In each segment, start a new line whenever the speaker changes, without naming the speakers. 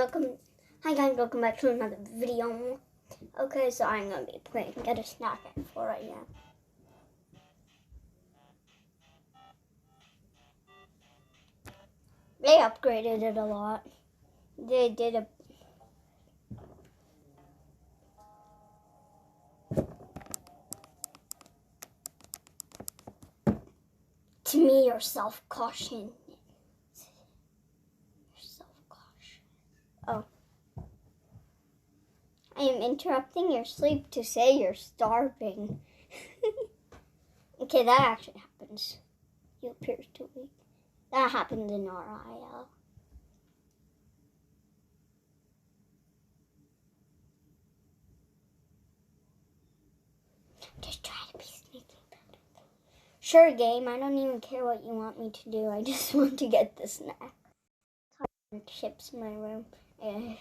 welcome back to another video. Okay, so I'm gonna be playing Get a Snack at 4 right now. They upgraded it a lot. They did a to me your self-caution. Oh. I am interrupting your sleep to say you're starving. Okay, that actually happens. You appear too weak. That happens in RIL. Just try to be sneaky. Sure, game. I don't even care what you want me to do. I just want to get the snack. Chips in my room,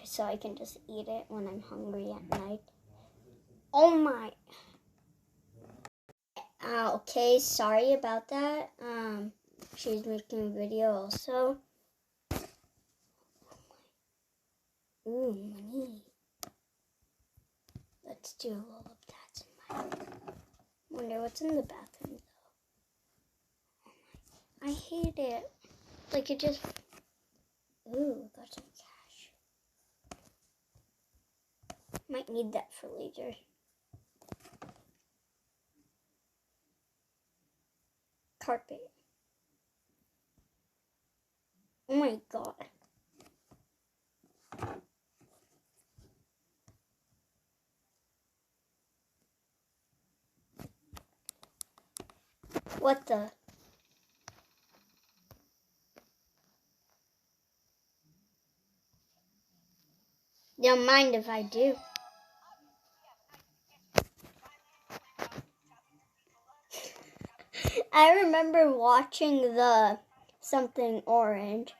so I can just eat it when I'm hungry at night. Oh my. Okay, sorry about that. She's making a video also. Ooh, money. Let's do a little of that in my room. Wonder what's in the bathroom though. Oh my. I hate it. Like it just. Ooh, got some cash. Might need that for later. Carpet. Oh my god. What the? Don't mind if I do. I remember watching the something orange.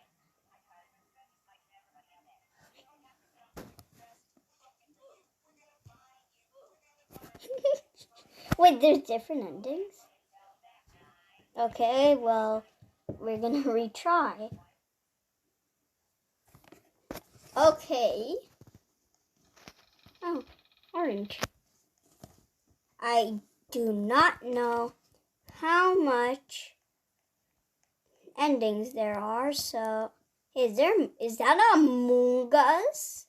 Wait, there's different endings? Okay, well, we're gonna retry. Okay. Oh, orange. I do not know how much endings there are, so is that Among Us?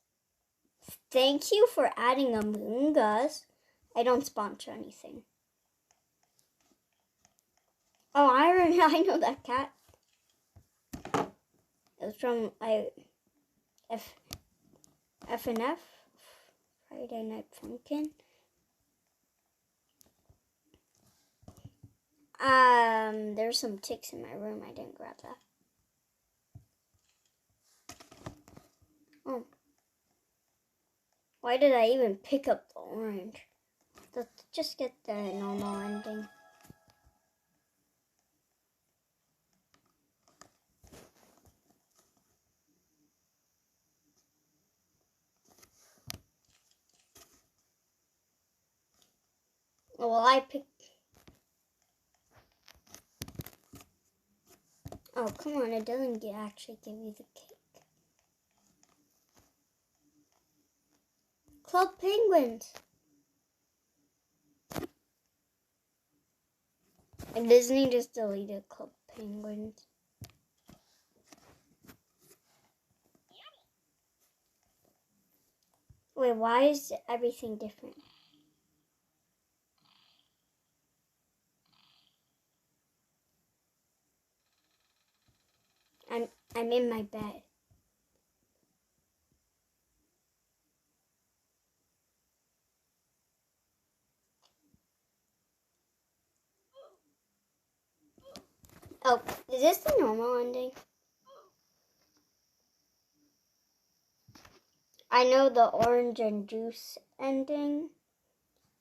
Thank you for adding Among Us. I don't sponsor anything. Oh, I know that cat. It was from FNF, Friday Night Funkin'. There's some ticks in my room. I didn't grab that. Oh. Why did I even pick up the orange? Let's just get the normal ending. Well, I picked... Oh, come on. It doesn't actually give you the cake. Club Penguins. And Disney just deleted Club Penguins. Wait, why is everything different? I'm in my bed. Oh, is this the normal ending? I know the orange and juice ending.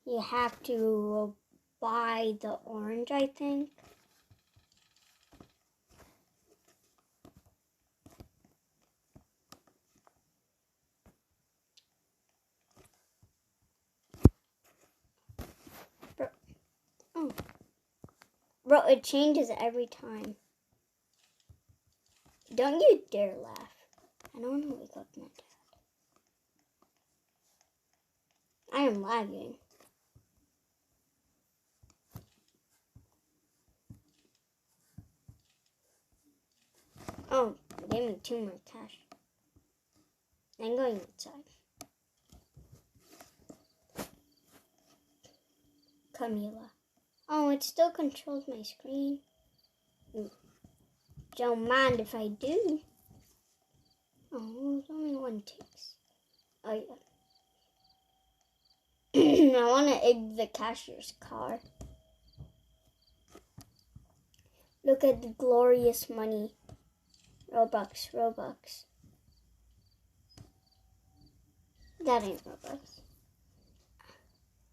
You have to buy the orange, I think. Bro, it changes every time. Don't you dare laugh. I don't want to wake up my dad. I'm lagging. Oh, it gave me 2 more cash. I'm going outside. Camila. Oh, it still controls my screen. Don't mind if I do. Oh, it's only 1 ticks. Oh, yeah. I want to egg the cashier's car. Look at the glorious money. Robux. That ain't Robux.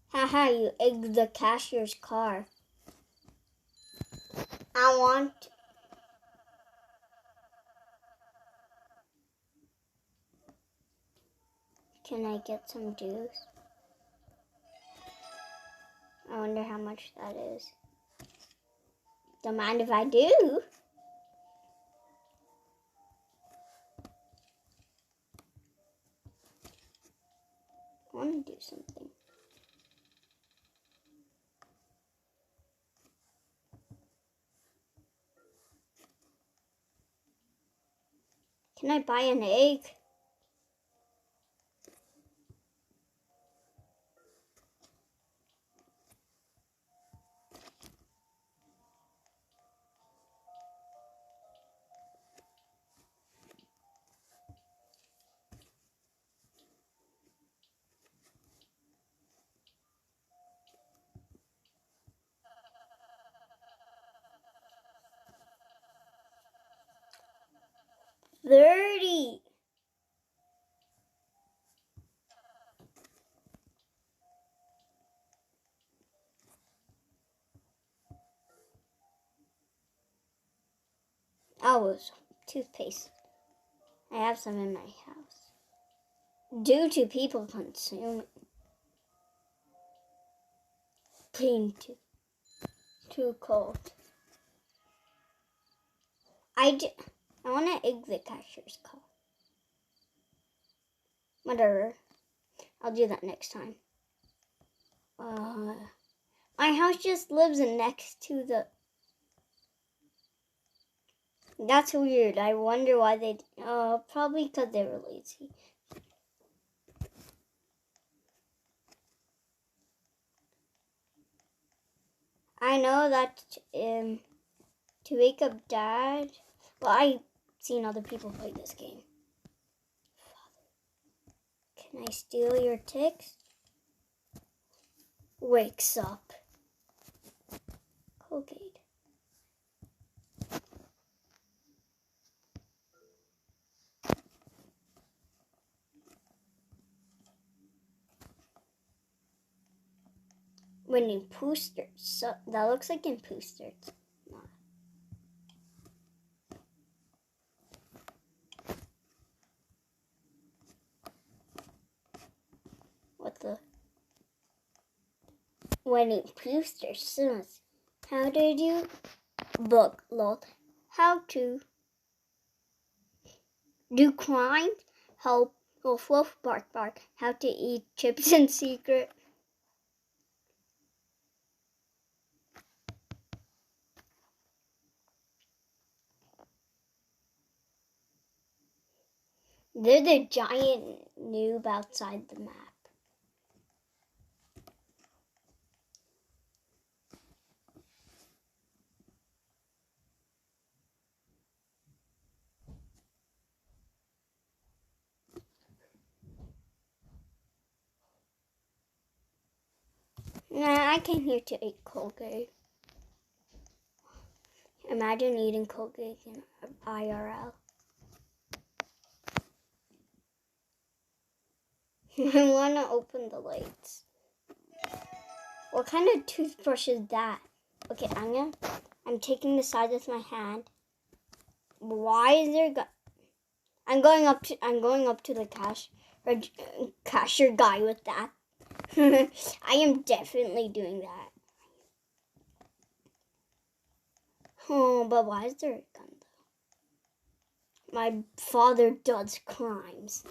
Haha, you egged the cashier's car. I want... Can I get some juice? I wonder how much that is. Don't mind if I do. I want to do something. Can I buy an egg? $30. Oh, toothpaste. I have some in my house. Due to people consuming. Clean too cold. I want to egg the cashier's car. Whatever. I'll do that next time. My house just lives next to the... That's weird. I wonder why they... probably because they were lazy. I know that to wake up Dad... Well, I've seen other people play this game. Can I steal your ticks? Wakes up. Colgate. When in Poosters. So that looks like in Poosters. What the? When in Poosters. How did you book, lol? How to do crime? Help, woof woof, bark bark. How to eat chips in secret. They're the giant noob outside the map. Nah, I came here to eat Colgate. Imagine eating Colgate in IRL. I want to open the lights. What kind of toothbrush is that? Okay, I'm taking the side with my hand. Why is there? I'm going up to the cashier guy with that. I am definitely doing that. Oh, but why is there a gun though? My father does crimes.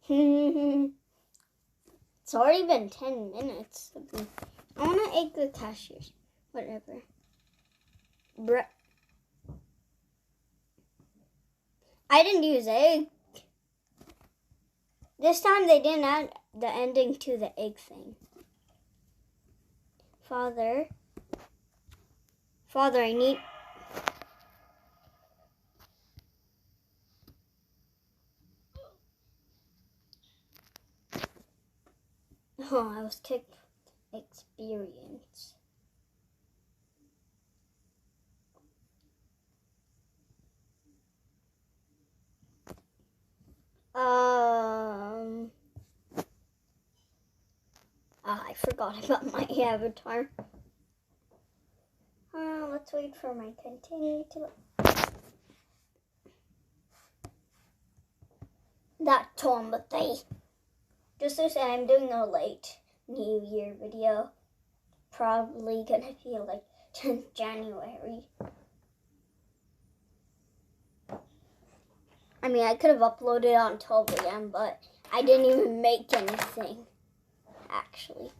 It's already been 10 minutes. I want to egg the cashiers. Whatever. I didn't use egg. This time they didn't add the ending to the egg thing. Father, I need... Oh, I was kicked. Experience. I forgot about my avatar. Let's wait for my continue to... That Tombathy. Just to say, I'm doing a late New Year video. Probably gonna be like 10th January. I mean, I could have uploaded on 12 a.m., but I didn't even make anything, actually.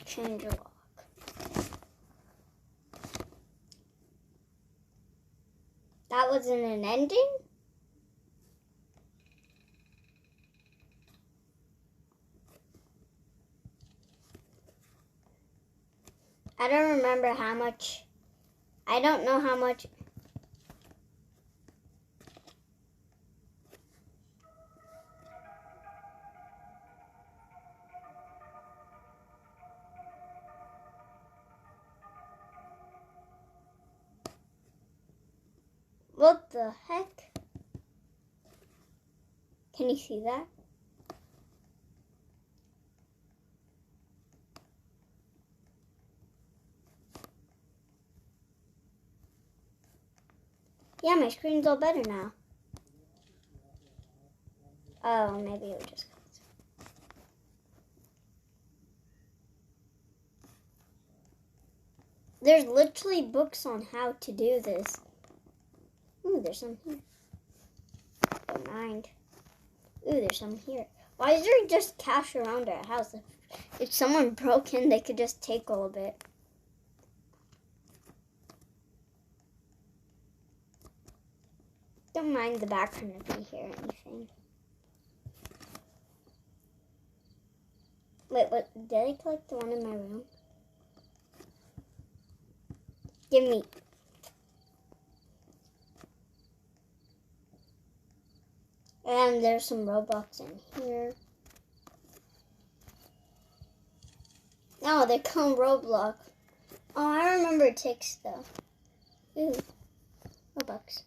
Change a lock. That wasn't an ending? I don't remember how much. I don't know how much. What the heck? Can you see that? Yeah, my screen's all better now. Oh, maybe it just comes. There's literally books on how to do this. Ooh, there's some here. Don't mind. Ooh, there's some here. Why is there just cash around our house? If someone broke in, they could just take all of it. Don't mind the background if you hear anything. Wait, what? Did I collect the one in my room? Give me. And there's some Robux in here. Oh, they come Roblox. Oh, I remember ticks though. Ooh, Robux.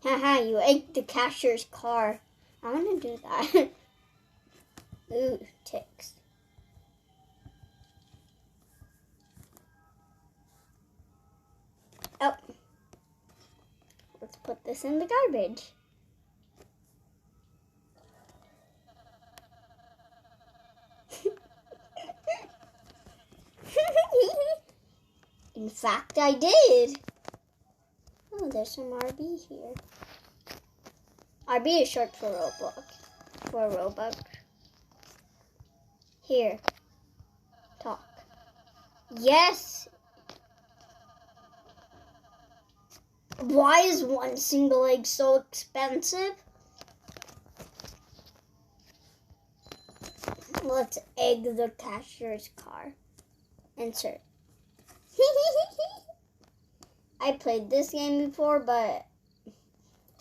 Haha, you ate the cashier's car. I want to do that. Ooh, ticks. Oh. Let's put this in the garbage. In fact, I did. Oh, there's some RB here. RB is short for Roblox. For Robux. Here. Talk. Yes. Why is one single egg so expensive? Let's egg the cashier's car. Insert. I played this game before, but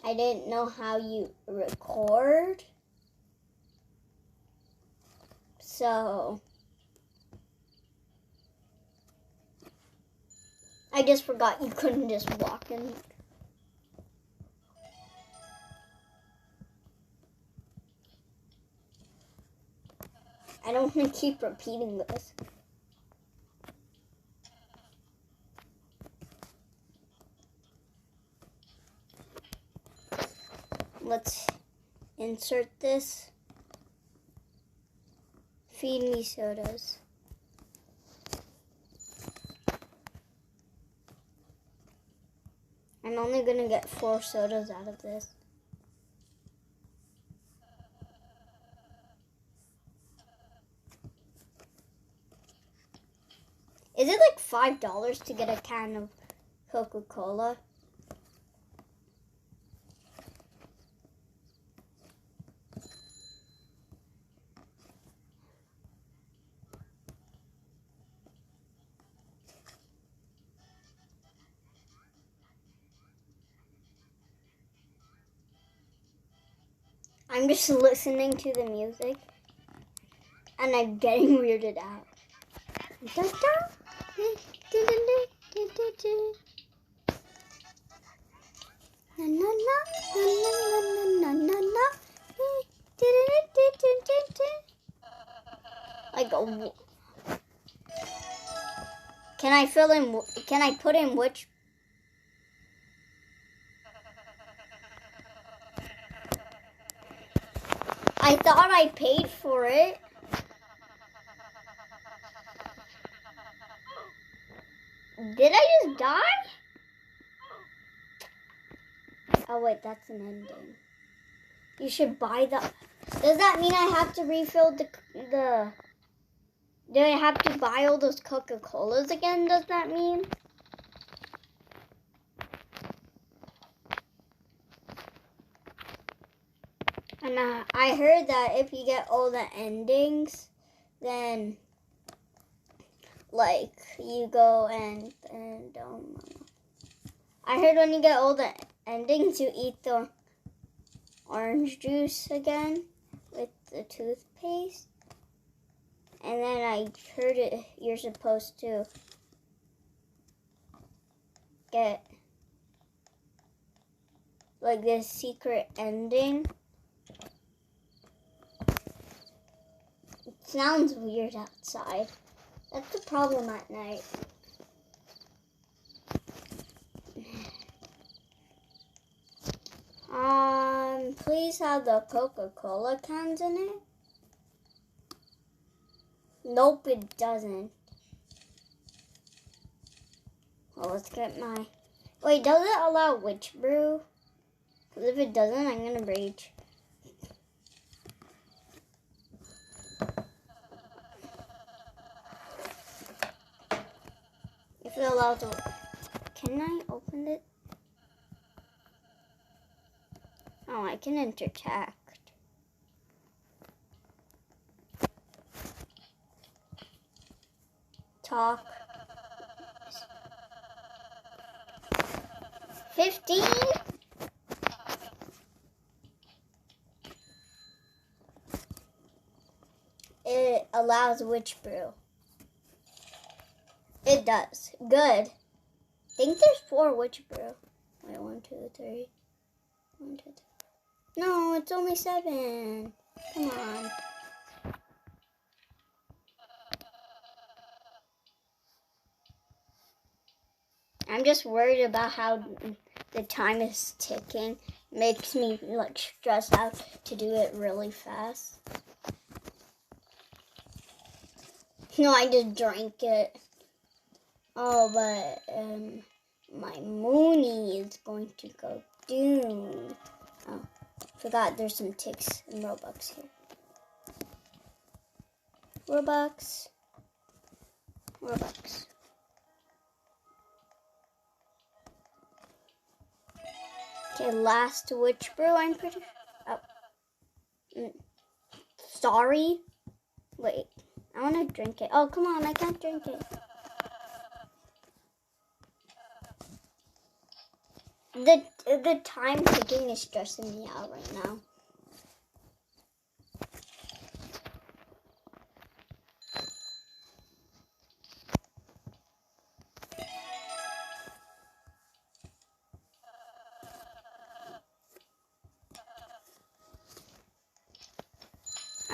I didn't know how you record. So I just forgot you couldn't just walk in. don't want to keep repeating this. Let's insert this. Feed me sodas. I'm only gonna get 4 sodas out of this. Is it like $5 to get a can of Coca-Cola? I'm just listening to the music and I'm getting weirded out. Like, can I fill in? Can I put in which? I thought I paid for it. Did I just die? Oh wait, that's an ending. You should buy the. Does that mean I have to refill the? Do I have to buy all those Coca-Colas again? Does that mean? And I heard that if you get all the endings, then like you go and I heard when you get all the endings, you eat the orange juice again with the toothpaste. And then I heard you're supposed to get like this secret ending. It sounds weird outside. That's the problem at night. Please have the Coca-Cola cans in it. Nope, it doesn't. Well, let's get my... Wait, does it allow witch brew? Because if it doesn't, I'm going to rage. If it allows... Can I open it? Oh, I can interact. Talk. 15? It allows witch brew. It does. Good. I think there's 4 witch brew. Wait, 1, 2, 3. 1, 2, 3. No, it's only 7. Come on. I'm just worried about how the time is ticking. Makes me like stressed out to do it really fast. No, I just drank it. Oh, but my Mooney is going to go down. Oh, forgot there's some ticks and Robux here. Robux. Okay, last witch brew, I'm pretty sure. Oh. Sorry. Wait, I want to drink it. Oh, come on, I can't drink it. The time ticking is stressing me out right now.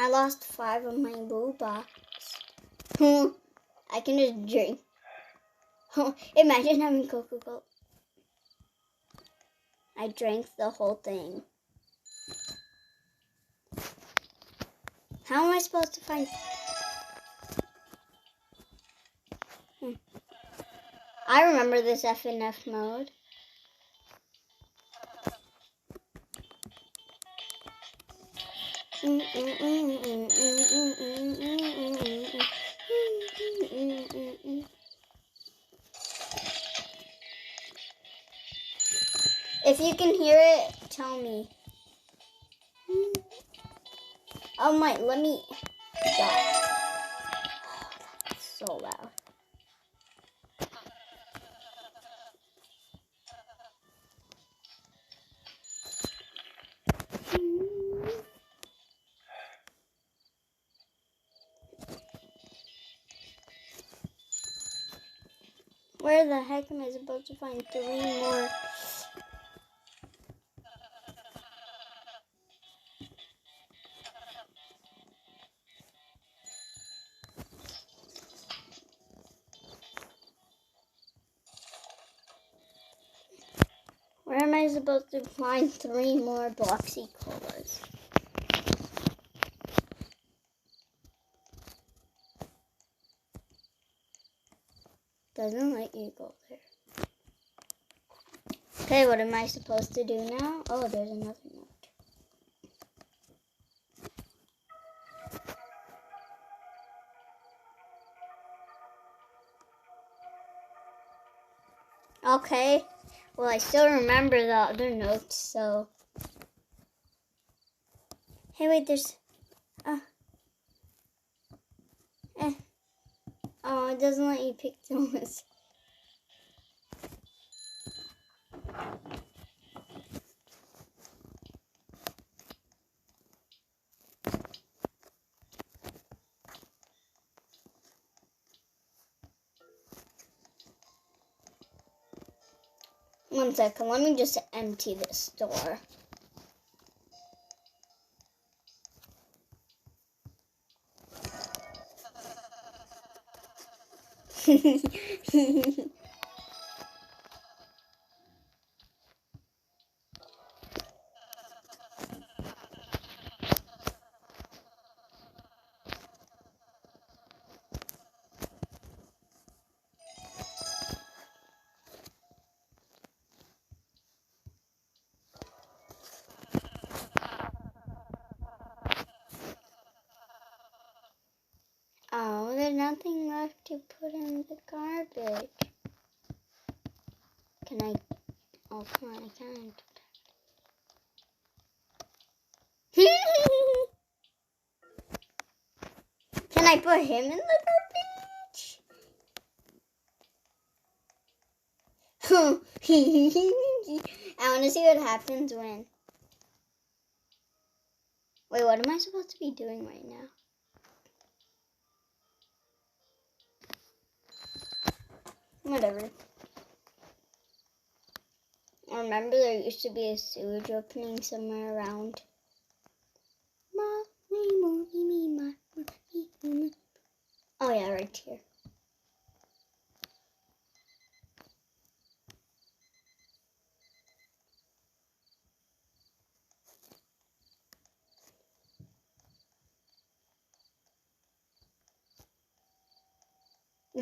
I lost 5 of my boo box. I can just drink. Imagine having Coca-Cola. I drank the whole thing. How am I supposed to find... I remember this FNF mode. If you can hear it, tell me. Oh my, let me... Oh, that's so loud. Where the heck am I supposed to find 3 more? Where am I supposed to find 3 more Boxy Colas? Doesn't let you go there. Okay, what am I supposed to do now? Oh, there's another note. Okay. Well, I still remember the other notes, so... Hey, wait, there's... Oh, it doesn't let you pick those. One second, let me just empty this store. Oh, there's nothing left to put in the garbage. Can I? Oh, come on, I can't. Can I put him in the garbage? I want to see what happens when... Wait, what am I supposed to be doing right now? Whatever. I remember there used to be a sewage opening somewhere around. Oh yeah, right here.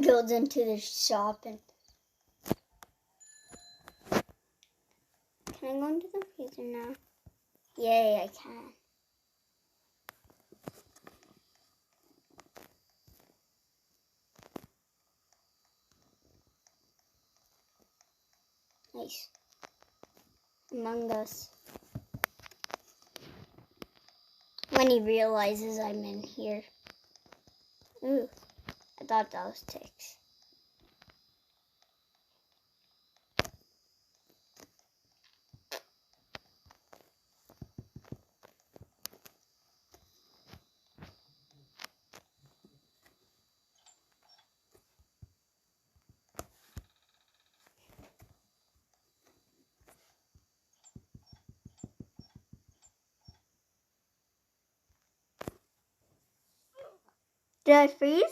Goes into the shop and... Can I go into the freezer now? Yay, I can. Nice. Among Us. When he realizes I'm in here. Ooh, I thought that was ticks. Did I freeze?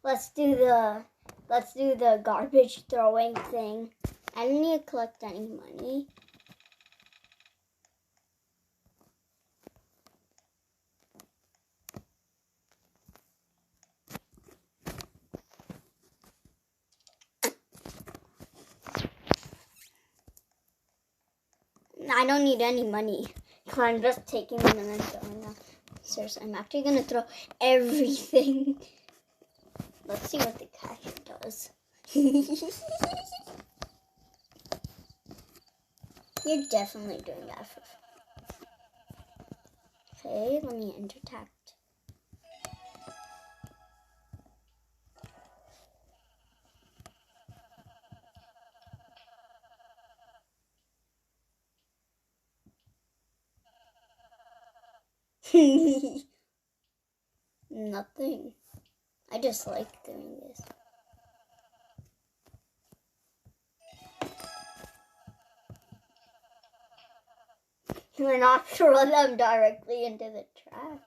Let's do the garbage throwing thing. I don't need to collect any money. I don't need any money. I'm just taking them and then throwing them. Seriously, I'm actually gonna throw everything. Let's see what the cashier does. You're definitely doing that for... Okay, let me enter tact. Nothing. I just like doing this. We're not throw them directly into the trash.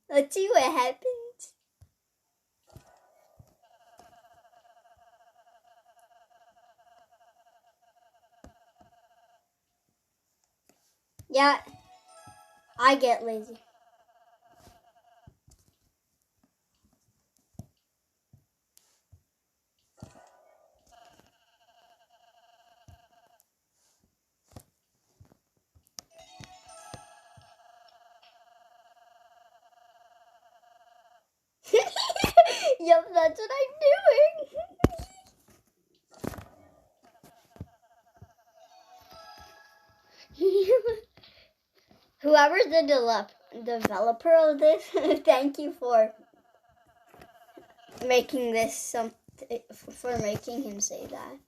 Let's see what happens. Yeah, I get lazy. Yep, that's what I'm doing. Whoever's the developer of this, thank you for making this something, for making him say that.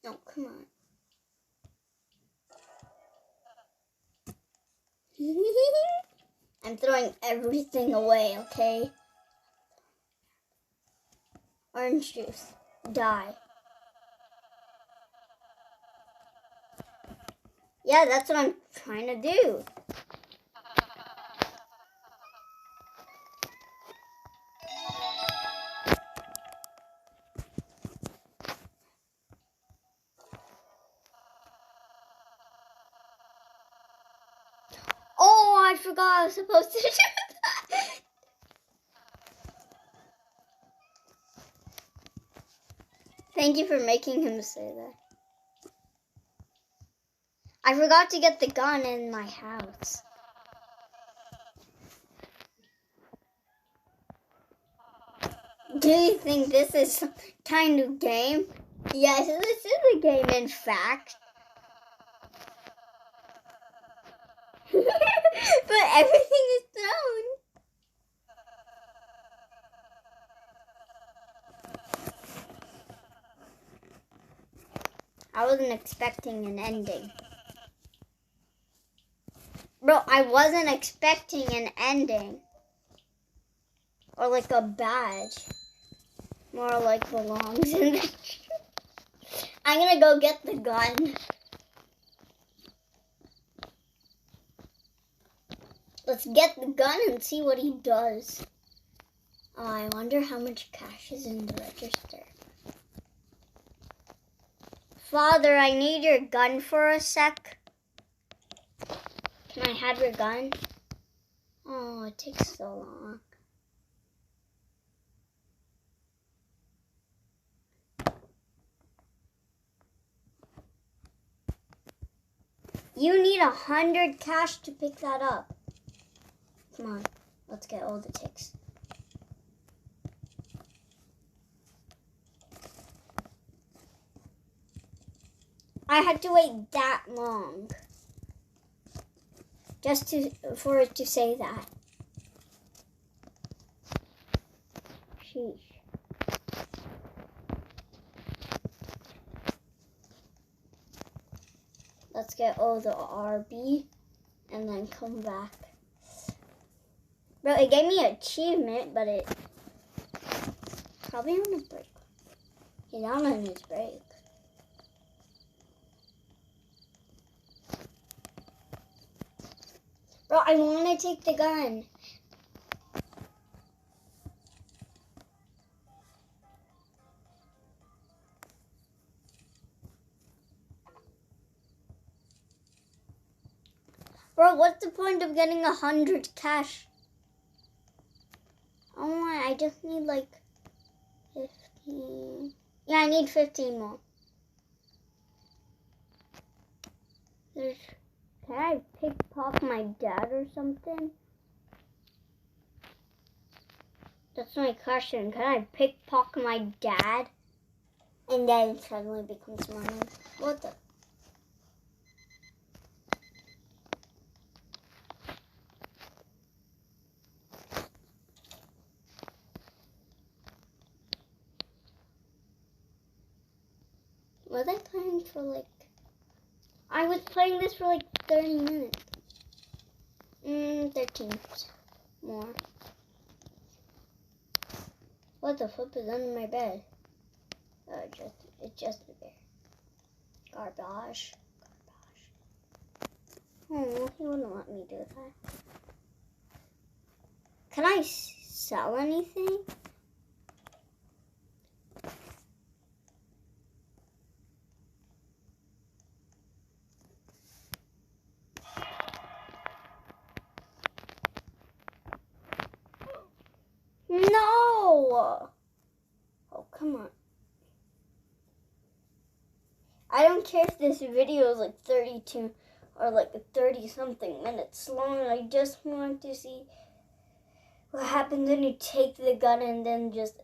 Oh, come on. I'm throwing everything away, okay? Orange juice. Die. Yeah, that's what I'm trying to do. Oh, I forgot I was supposed to do that. Thank you for making him say that. I forgot to get the gun in my house. Do you think this is some kind of game? Yes, this is a game, in fact. But everything is thrown. I wasn't expecting an ending. Bro, I wasn't expecting an ending. Or like a badge. More like belongs in the... I'm gonna go get the gun. Let's get the gun and see what he does. Oh, I wonder how much cash is in the register. Father, I need your gun for a sec. Can I have your gun? Oh, it takes so long. You need 100 cash to pick that up. Come on, let's get all the ticks. I had to wait that long just for it to say that. Sheesh. Let's get all the RB and then come back. Bro, it gave me an achievement, but it probably on a break. He's not on his break. Bro, I want to take the gun. Bro, what's the point of getting 100 cash? Oh my, I just need like 15. Yeah, I need 15 more. Can I pickpocket my dad or something? That's my question. Can I pickpocket my dad? And then it suddenly becomes money. What the? Was I playing for like... I was playing this for like 30 minutes. 13 more. What the flip is under my bed? It's just a bear. Garbage. Oh, he wouldn't let me do that. Can I sell anything? No! Oh, come on. I don't care if this video is like 32 or like 30 something minutes long. I just want to see what happens when you take the gun and then just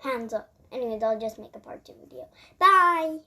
hands up. Anyways, I'll just make a part 2 video. Bye!